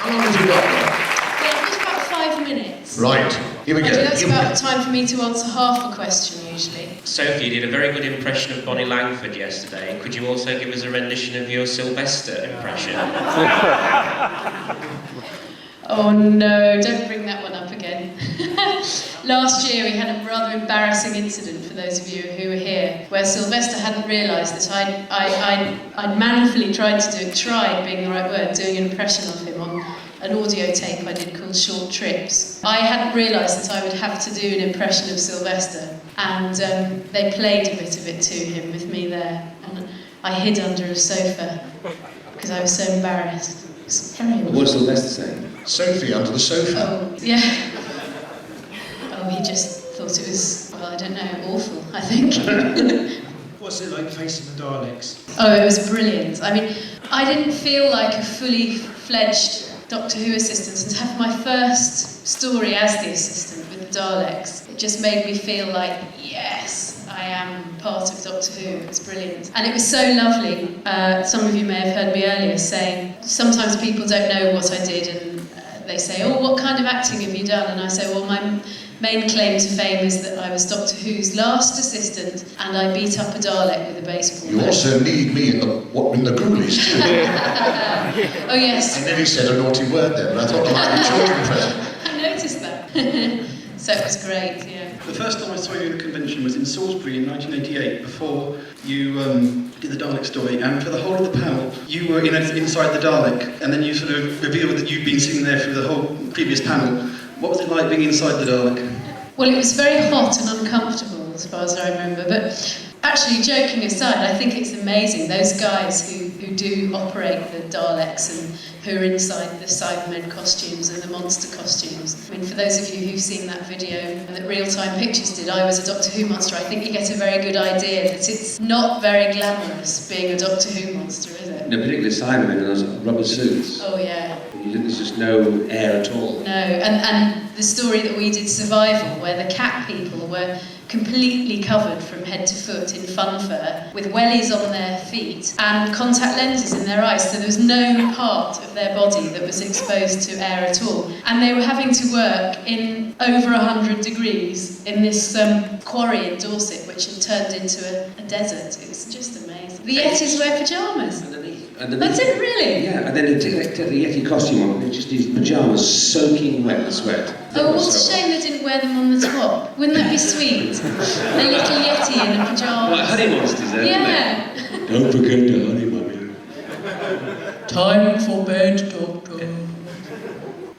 How long have you got there? Yeah, just about 5 minutes. Right, here we go. That's about time for me to answer half a question, usually. Sophie, you did a very good impression of Bonnie Langford yesterday. Could you also give us a rendition of your Sylvester impression? Oh no, don't bring that one up again. Last year we had a rather embarrassing incident, for those of you who were here, where Sylvester hadn't realised that I'd manfully tried being the right word, doing an impression of him on an audio tape I did called Short Trips. I hadn't realised that I would have to do an impression of Sylvester, and they played a bit of it to him with me there, and I hid under a sofa because I was so embarrassed. What's Sylvester saying? Sophie under the sofa. Oh, yeah. Oh, he just thought it was, well, I don't know, awful, I think. What's it like facing the Daleks? Oh, it was brilliant. I mean, I didn't feel like a fully fledged Doctor Who assistant, and to have my first story as the assistant with the Daleks, it just made me feel like, yes, I am part of Doctor Who. It was brilliant. And it was so lovely. Some of you may have heard me earlier saying, sometimes people don't know what I did, and they say, oh, what kind of acting have you done? And I say, well, my main claim to fame is that I was Doctor Who's last assistant, and I beat up a Dalek with a baseball bat. You also need me in the Ghoulies too. Oh, yes. I nearly said a naughty word there, but I thought there might be children present. I noticed that. So it was great, yeah. The first time I saw you at a convention was in Salisbury in 1988, before you did the Dalek story, and for the whole of the panel, you were inside the Dalek, and then you sort of revealed that you'd been sitting there through the whole previous panel. What was it like being inside the Dalek? Well, it was very hot and uncomfortable, as far as I remember, but actually, joking aside, I think it's amazing, those guys who do operate the Daleks and who are inside the Cybermen costumes and the monster costumes. I mean, for those of you who've seen that video that Real Time Pictures did, I was a Doctor Who monster, I think you get a very good idea that it's not very glamorous being a Doctor Who monster, is it? No, particularly Cybermen and those rubber suits. Oh, yeah. There's just no air at all. No, and the story that we did, Survival, where the cat people were completely covered from head to foot in fun fur, with wellies on their feet and contact lenses in their eyes, so there was no part of their body that was exposed to air at all. And they were having to work in over 100 degrees in this quarry in Dorset, which had turned into a desert. It was just amazing. The Yetis wear pyjamas. Underneath. That's it, really? Yeah, and then he'd take the Yeti costume on, and just his pyjamas soaking wet with sweat. Oh, what a shame they didn't wear them on the top. Wouldn't that be sweet? A little Yeti in a pyjamas. Like honey monsters, then, yeah. Don't forget the honey, mummy. Time for bed, Doctor.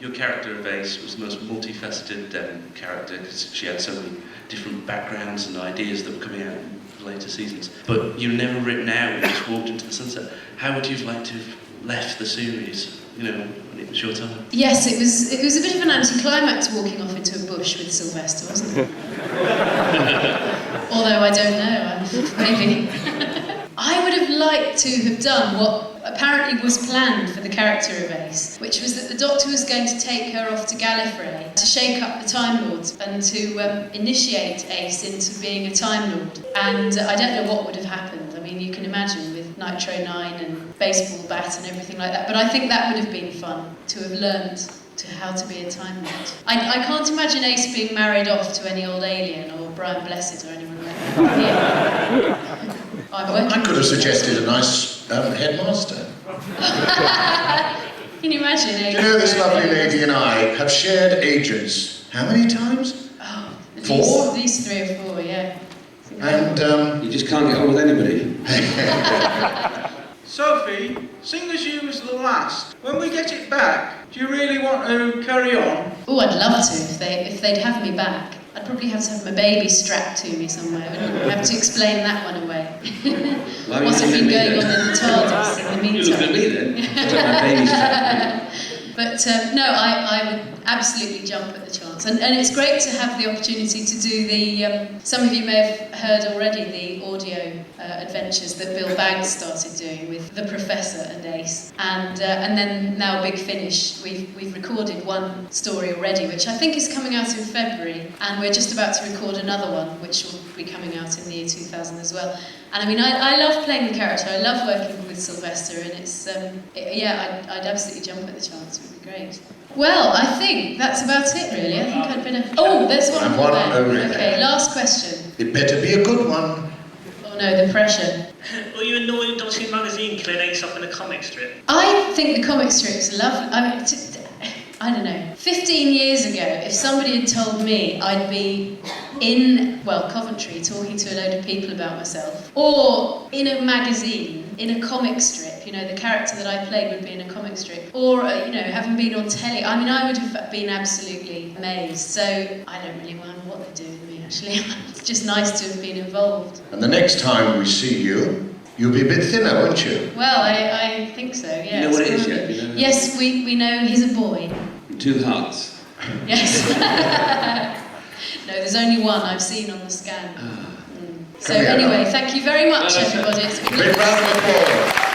Your character of Ace was the most multifaceted character, because she had so many different backgrounds and ideas that were coming out in later seasons. But you were never written out, you just walked into the sunset. How would you have liked to have left the series, when it was your time? Yes, it was a bit of an anticlimax walking off into a bush with Sylvester, wasn't it? Although I don't know, maybe. I would have liked to have done what apparently was planned for the character of Ace, which was that the Doctor was going to take her off to Gallifrey to shake up the Time Lords and to initiate Ace into being a Time Lord. And I don't know what would have happened. I mean, you can imagine with Nitro 9 and baseball bat and everything like that, but I think that would have been fun, to have learned how to be a Time Lord. I can't imagine Ace being married off to any old alien or Brian Blessed or anyone like that. Yeah. I could have suggested a nice headmaster. Can you imagine? Do you know, this lovely lady and I have shared agents. How many times? Oh, Four? At least 3 or 4, yeah. And you just can't get on with anybody. Sophie, seeing as you was the last, when we get it back, do you really want to carry on? Oh, I'd love to, if they'd have me back. I'd probably have to have my baby strapped to me somewhere. I'd have to explain that one away. What's been going on in the TARDIS in the meantime? You look at me then. My baby strapped. But no, I would absolutely jump at the chance. And it's great to have the opportunity to do the, some of you may have heard already, the audio adventures that Bill Baggs started doing with the Professor and Ace. And then now Big Finish, we've recorded one story already, which I think is coming out in February. And we're just about to record another one, which will be coming out in the year 2000 as well. And I mean, I love playing the character. I love working with Sylvester, and it's I'd absolutely jump at the chance. It would be great. Well, I think that's about it, really. I think I'd better. Oh, there's one more there. Okay, last question. It better be a good one. Oh no, the pressure. Were you annoyed at Doctor Who magazine killing stuff in a comic strip? I think the comic strips are lovely. I mean, I don't know. 15 years ago, if somebody had told me I'd be in, Coventry, talking to a load of people about myself, or in a magazine, in a comic strip, the character that I played would be in a comic strip, or, having been on telly, I mean, I would have been absolutely amazed. So I don't really mind what they do with me, actually. It's just nice to have been involved. And the next time we see you, you'll be a bit thinner, won't you? Well, I think so, yes. You know what it is yet? You know? Yes, we know he's a boy. 2 hearts. Yes. No, there's only one I've seen on the scan. So anyway, thank you very much, everybody. It's been Big round of applause.